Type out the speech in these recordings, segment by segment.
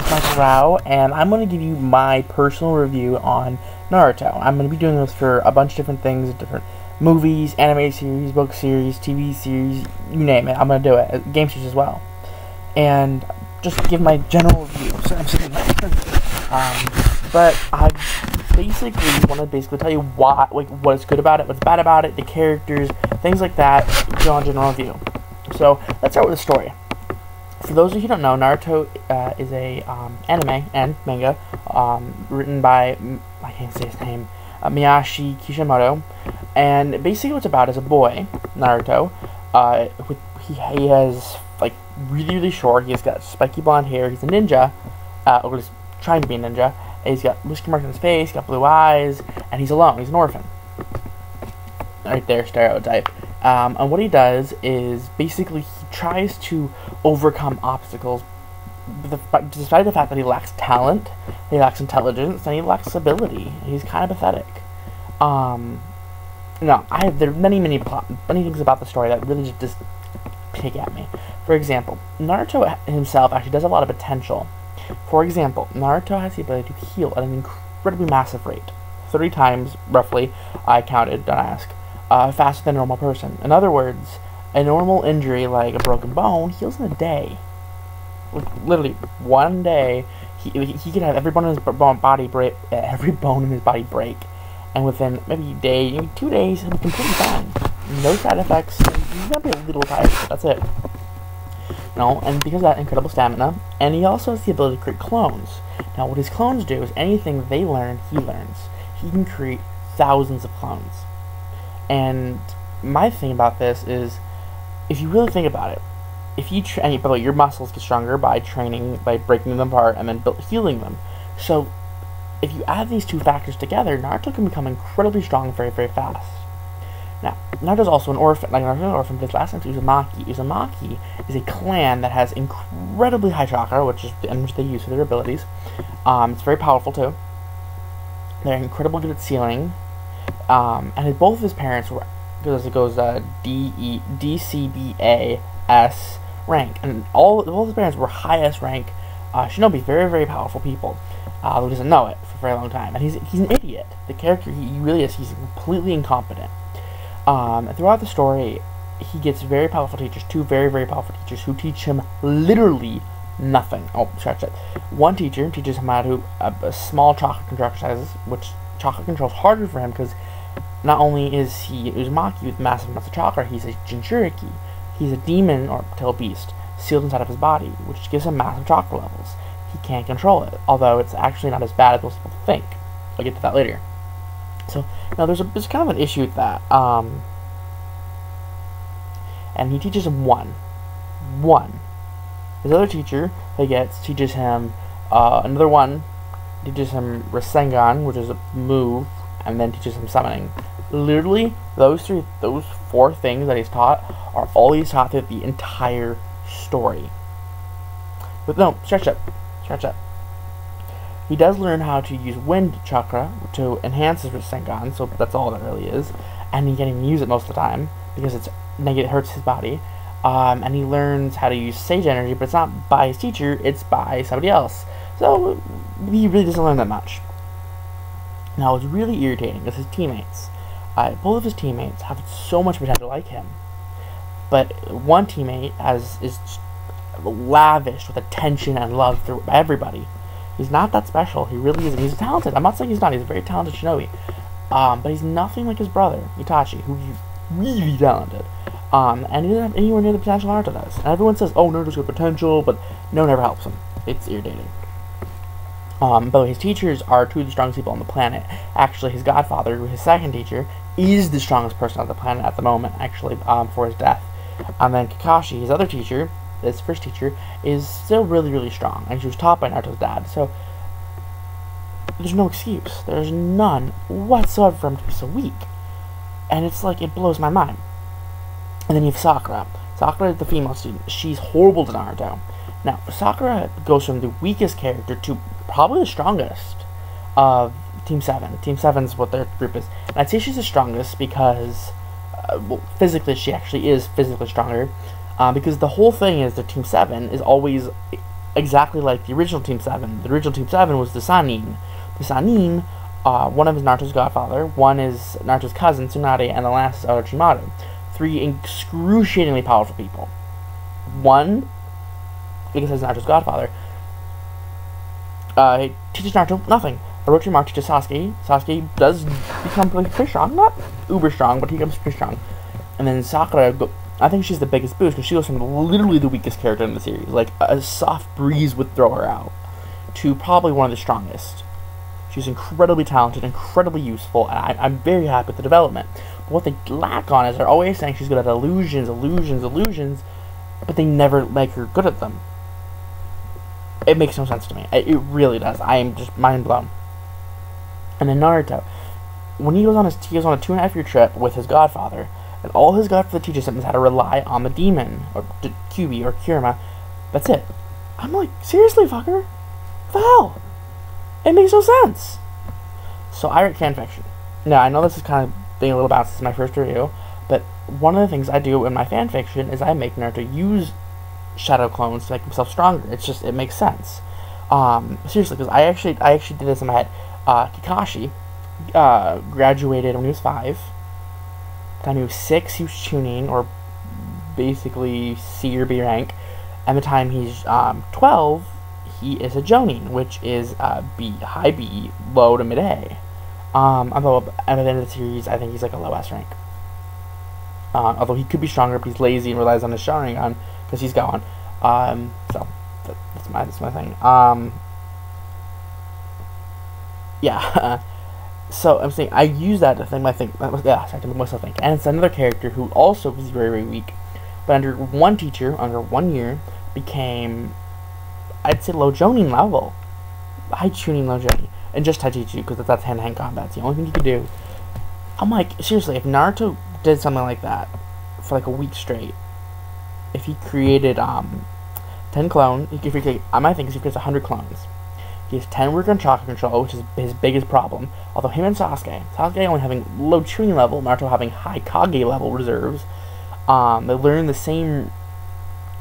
is Michael Rao, and I'm going to give you my personal review on Naruto. I'm going to be doing this for a bunch of different things, different movies, anime series, book series, TV series, you name it. I'm going to do it. Game series as well. And just give my general review. So I'm sitting there. But I basically want to tell you what's good about it, what's bad about it, the characters, things like that, go on general review. So let's start with the story. For those of you who don't know, Naruto is a anime and manga written by, I can't say his name, Miyashi Kishimoto, and basically what it's about is a boy, Naruto, he has like really short, he's got spiky blonde hair, he's a ninja, or he's trying to be a ninja, and he's got whisker marks on his face, he's got blue eyes, and he's alone, he's an orphan. Right there, stereotype. And what he does is basically he tries to overcome obstacles despite the fact that he lacks talent, he lacks intelligence, and he lacks ability. He's kind of pathetic. There are many things about the story that really just pick at me. For example, Naruto himself actually does have a lot of potential. For example, Naruto has the ability to heal at an incredibly massive rate. 30 times, roughly, I counted, don't ask. Faster than a normal person. In other words, a normal injury like a broken bone heals in a day. Like, literally, one day, he could have every bone in his body break, and within maybe a day, maybe 2 days, he'll be completely fine. No side effects. He's gonna be a little tired, but that's it. And because of that incredible stamina, and he also has the ability to create clones. Now, what his clones do is anything they learn, he learns. He can create thousands of clones. And my thing about this is, if you really think about it, if you your muscles get stronger by training, by breaking them apart, and then healing them. So, if you add these two factors together, Naruto can become incredibly strong very, very fast. Now, Naruto's also an orphan. Like Naruto's an orphan, but his last name is Uzumaki. Uzumaki is a clan that has incredibly high chakra, which they use for their abilities. It's very powerful too. They're incredibly good at sealing. And both of his parents were, because it goes DCBAS rank, and both of his parents were highest rank shinobi, very, very powerful people who doesn't know it for a very long time. And he's an idiot. The character, he really is, he's completely incompetent. Throughout the story, he gets very powerful teachers, two very, very powerful teachers who teach him literally nothing. Oh, scratch that. One teacher teaches him how to a small chakra control exercises, which chakra control is harder for him because not only is he Uzumaki with massive amounts of chakra, he's a Jinchuriki. He's a demon or tail beast sealed inside of his body, which gives him massive chakra levels. He can't control it, although it's actually not as bad as most people think. I'll get to that later. So now there's kind of an issue with that. And he teaches him one. His other teacher teaches him another one. Teaches him Rasengan, which is a move, and then teaches him summoning. Literally, those four things that he's taught are all he's taught through the entire story. But no, stretch up. He does learn how to use wind chakra to enhance his Rasengan, so that's all that really is. And he can't even use it most of the time because it hurts his body. And he learns how to use sage energy, but it's not by his teacher, it's by somebody else. So he really doesn't learn that much. Now, what's really irritating is his teammates. Both of his teammates have so much potential like him, but one teammate is lavished with attention and love through everybody. He's not that special. He really isn't. He's talented. I'm not saying he's not. He's a very talented shinobi, but he's nothing like his brother Itachi, who's really talented. And he doesn't have anywhere near the potential Naruto does. And everyone says, "Oh, Naruto's got potential," but no one ever helps him. It's irritating. But his teachers are two of the strongest people on the planet. Actually, his godfather, his second teacher, is the strongest person on the planet at the moment, actually, for his death. And then Kakashi, his other teacher, his first teacher, is still really, really strong. And she was taught by Naruto's dad. So, there's no excuse. There's none whatsoever for him to be so weak. And it's like, it blows my mind. And then you have Sakura. Sakura is the female student. She's horrible to Naruto. Now, Sakura goes from the weakest character to probably the strongest of Team 7. Team 7's what their group is. And I'd say she's the strongest because, physically, she actually is physically stronger. Because the whole thing is that Team 7 is always exactly like the original Team 7. The original Team 7 was the Sannin. The Sannin, one of is Naruto's godfather, one is Naruto's cousin, Tsunade, and the last is Orochimaru. 3 excruciatingly powerful people. One, because he's Naruto's godfather, he teaches Naruto nothing. Orochimaru teaches Sasuke. Sasuke does become pretty strong. Not uber strong, but he becomes pretty strong. And then Sakura, I think she's the biggest boost, because she goes from literally the weakest character in the series, like a soft breeze would throw her out, to probably one of the strongest. She's incredibly talented, incredibly useful, and I'm very happy with the development. But what they lack on is they're always saying she's good at illusions, but they never make her good at them. It makes no sense to me. It really does. I am just mind blown. And then Naruto, when he goes on a 2.5-year trip with his godfather, and all his godfather teaches him is how to rely on the demon, or Kyuubi, or Kurama. That's it. I'm like, seriously, fucker? What the hell? It makes no sense. So I write fanfiction. Now, I know this is kind of being a little bounced. This is my first review, but one of the things I do in my fanfiction is I make Naruto use shadow clones to make himself stronger. It makes sense. Seriously, because I actually did this in my head. Kakashi graduated when he was 5. By the time he was 6, he was Chunin, or basically C or B rank. And the time he's 12, he is a Jonin, which is B, high B, low to mid A. Although at the end of the series, I think he's like a low S rank. Although he could be stronger, but he's lazy and relies on his Sharingan because he's gone. So that's my thing. Yeah. So I'm saying I use that to think to make myself think. And it's another character who also was very, very weak, but under one teacher, under 1 year, became, I'd say, low Jonin level, high tuning low Jonin, and just Taijutsu, because that's hand-to-hand combat. It's the only thing you can do. I'm like, seriously, if Naruto did something like that for like a week straight, if he created 10 clones, my thing is he creates 100 clones. He has 10 work on chakra control, which is his biggest problem. Although him and Sasuke only having low Chunin level, Naruto having high Kage level reserves, they learn the same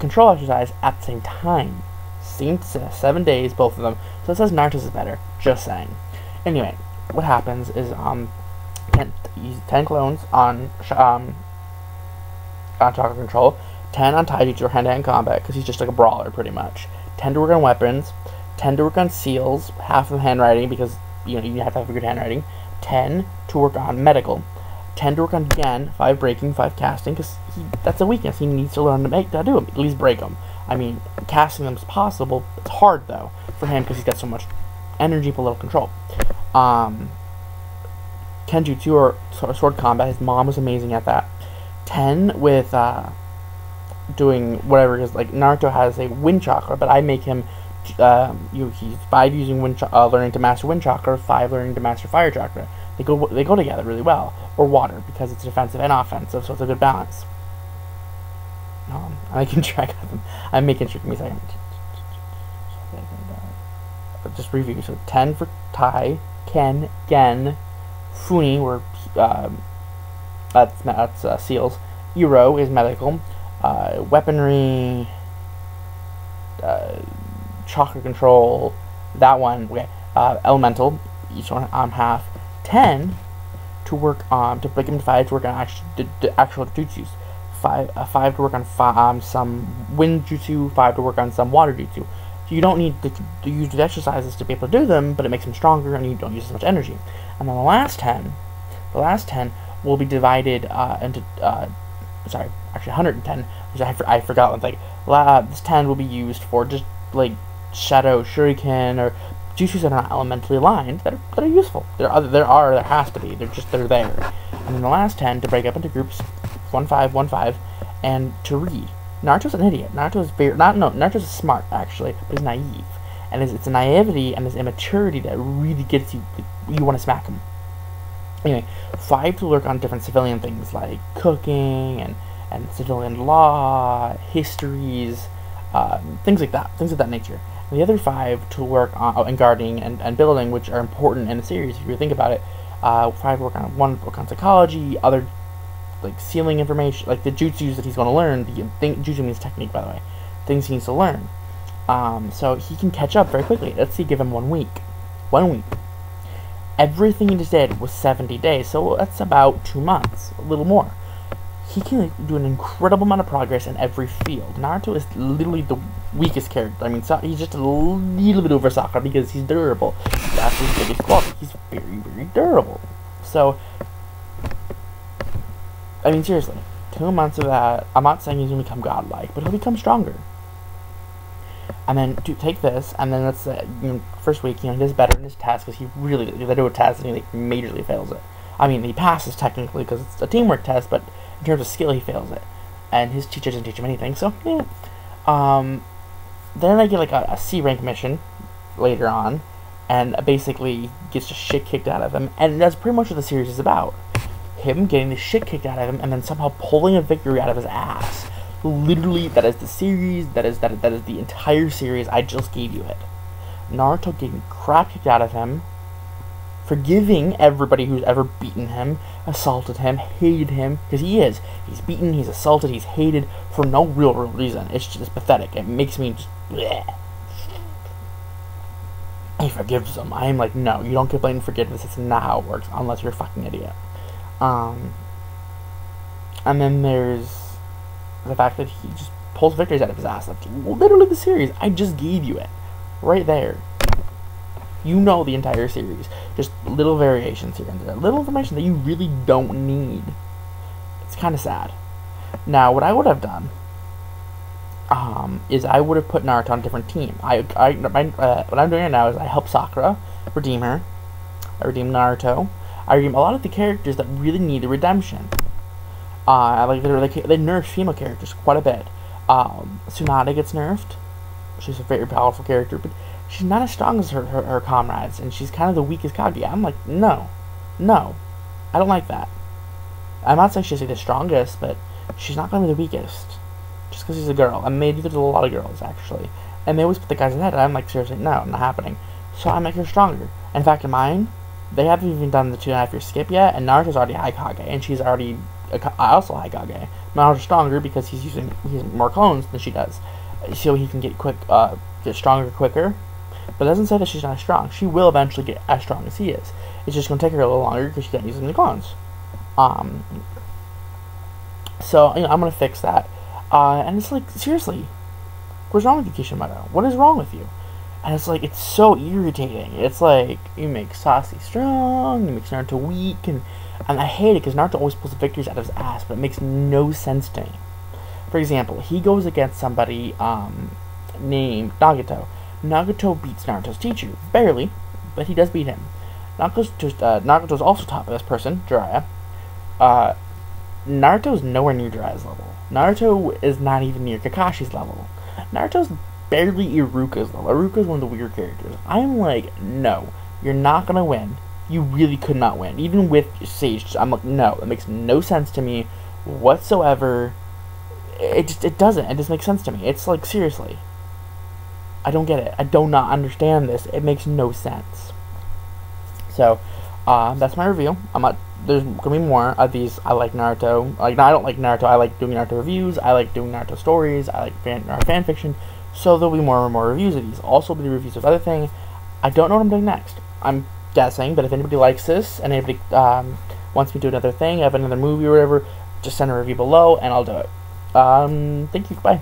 control exercise at the same time. Same 7 days, both of them. So it says Naruto's is better. Just saying. Anyway, what happens is 10 clones on chakra control, 10 on Taijutsu or hand-to-hand combat, because he's just like a brawler pretty much. 10 to work on weapons. 10 to work on seals, half of handwriting, because you have to have good handwriting. 10 to work on medical. 10 to work on Gen, 5 breaking, 5 casting, because that's a weakness. He needs to learn to do them, at least break them. I mean, casting them is possible. It's hard, though, for him, because he's got so much energy but little control. Kenjutsu, or sword combat, his mom was amazing at that. 10 with doing whatever, because like Naruto has a wind chakra, but I make him he's 5 using learning to master wind chakra, 5 learning to master fire chakra. They go together really well. Or water, because it's defensive and offensive, so it's a good balance. I'm making track of them. I'm making sure. Give me a second. Just review. So 10 for Tai, Ken, Gen, Funi, where that's seals. Iro is medical. Weaponry. Chakra control, that one, okay. Elemental, each one half. 10 to work on, to break them to 5 to work on actual jutsus. 5 to work on some wind jutsu, 5 to work on some water jutsu. So you don't need to use the exercises to be able to do them, but it makes them stronger and you don't use as much energy. And then the last 10 will be divided into, sorry, actually 110, which I forgot one thing. This 10 will be used for just like shadow shuriken or jutsus that are not elementally aligned that are useful. There has to be. They're there. And then the last 10 to break up into groups, 1-5, 1-5, and to read. Naruto's an idiot. Naruto's smart actually, but he's naive. And it's a naivety and his immaturity that really gets you want to smack him. Anyway, 5 to work on different civilian things like cooking and civilian law, histories, things like that nature. And the other 5 to work on guarding and building, which are important in the series if you think about it. 5 work on psychology, other like sealing information, like the jutsus that he's going to learn. Jutsu means technique, by the way. Things he needs to learn. So he can catch up very quickly. Let's see, give him 1 week. 1 week. Everything he just did was 70 days, so that's about 2 months, a little more. He can do an incredible amount of progress in every field. Naruto is literally the weakest character. I mean, he's just a little bit over Sakura because he's durable. That's his biggest quality. He's very, very durable. So, I mean, seriously, 2 months of that, I'm not saying he's going to become godlike, but he'll become stronger. And then to take this, and then let's say, first week, he does better in his test because he really, they do a test and he majorly fails it. I mean, he passes technically because it's a teamwork test, but in terms of skill, he fails it. And his teacher doesn't teach him anything, so, yeah. Then I get like a C rank mission later on, and basically gets just shit kicked out of him, and that's pretty much what the series is about. Him getting the shit kicked out of him, and then somehow pulling a victory out of his ass. Literally, that is the series, that is the entire series, I just gave you it. Naruto getting crap kicked out of him, forgiving everybody who's ever beaten him, assaulted him, hated him, because he is. He's beaten, he's assaulted, he's hated for no real reason. It's just pathetic. It makes me just bleh. He forgives them. I am like, no, you don't get blamed forgiveness. It's not how it works, unless you're a fucking idiot. And then there's the fact that he just pulls victories out of his ass. That's literally the series. I just gave you it. Right there. You know the entire series. Just little variations here and there. Little information that you really don't need. It's kind of sad. Now, what I would have done is I would have put Naruto on a different team. What I'm doing right now is I help Sakura redeem her. I redeem Naruto. I redeem a lot of the characters that really need a redemption. They nerf female characters quite a bit. Tsunade gets nerfed. She's a very powerful character, but she's not as strong as her comrades, and she's kind of the weakest Kaguya. I'm like, no, I don't like that. I'm not saying she's the strongest, but she's not going to be the weakest, just because she's a girl. And maybe there's a lot of girls, actually. And they always put the guys ahead, and I'm like, seriously, no, not happening. So I make her stronger. In fact, in mine, they haven't even done the 2.5 year skip yet, and Naruto's already high Kage, and she's already also high Kage. Naruto's stronger because he's more clones than she does, so he can get stronger quicker. But it doesn't say that she's not as strong. She will eventually get as strong as he is. It's just going to take her a little longer because she's not using the clones. So, I'm going to fix that. And it's like, seriously, what's wrong with you, Kishimoto? What is wrong with you? And it's like, it's so irritating. It's like, you make Sasuke strong, you make Naruto weak, and I hate it because Naruto always pulls the victories out of his ass, but it makes no sense to me. For example, he goes against somebody named Nagato. Nagato beats Naruto's teacher. Barely, but he does beat him. Nagato's also taught by this person, Jiraiya. Naruto's nowhere near Jiraiya's level. Naruto is not even near Kakashi's level. Naruto's barely Iruka's level. Iruka's one of the weird characters. I'm like, no, you're not gonna win. You really could not win. Even with Sage, I'm like, no, it makes no sense to me whatsoever. It doesn't. It doesn't make sense to me. It's like, seriously. I don't get it. I do not understand this. It makes no sense. So, that's my review. There's gonna be more of these. I like Naruto. I don't like Naruto. I like doing Naruto reviews. I like doing Naruto stories. I like fan fiction. So there'll be more and more reviews of these. Also, be reviews of other things. I don't know what I'm doing next. I'm guessing, but if anybody likes this and anybody wants me to do another thing, have another movie or whatever, just send a review below and I'll do it. Thank you. Bye.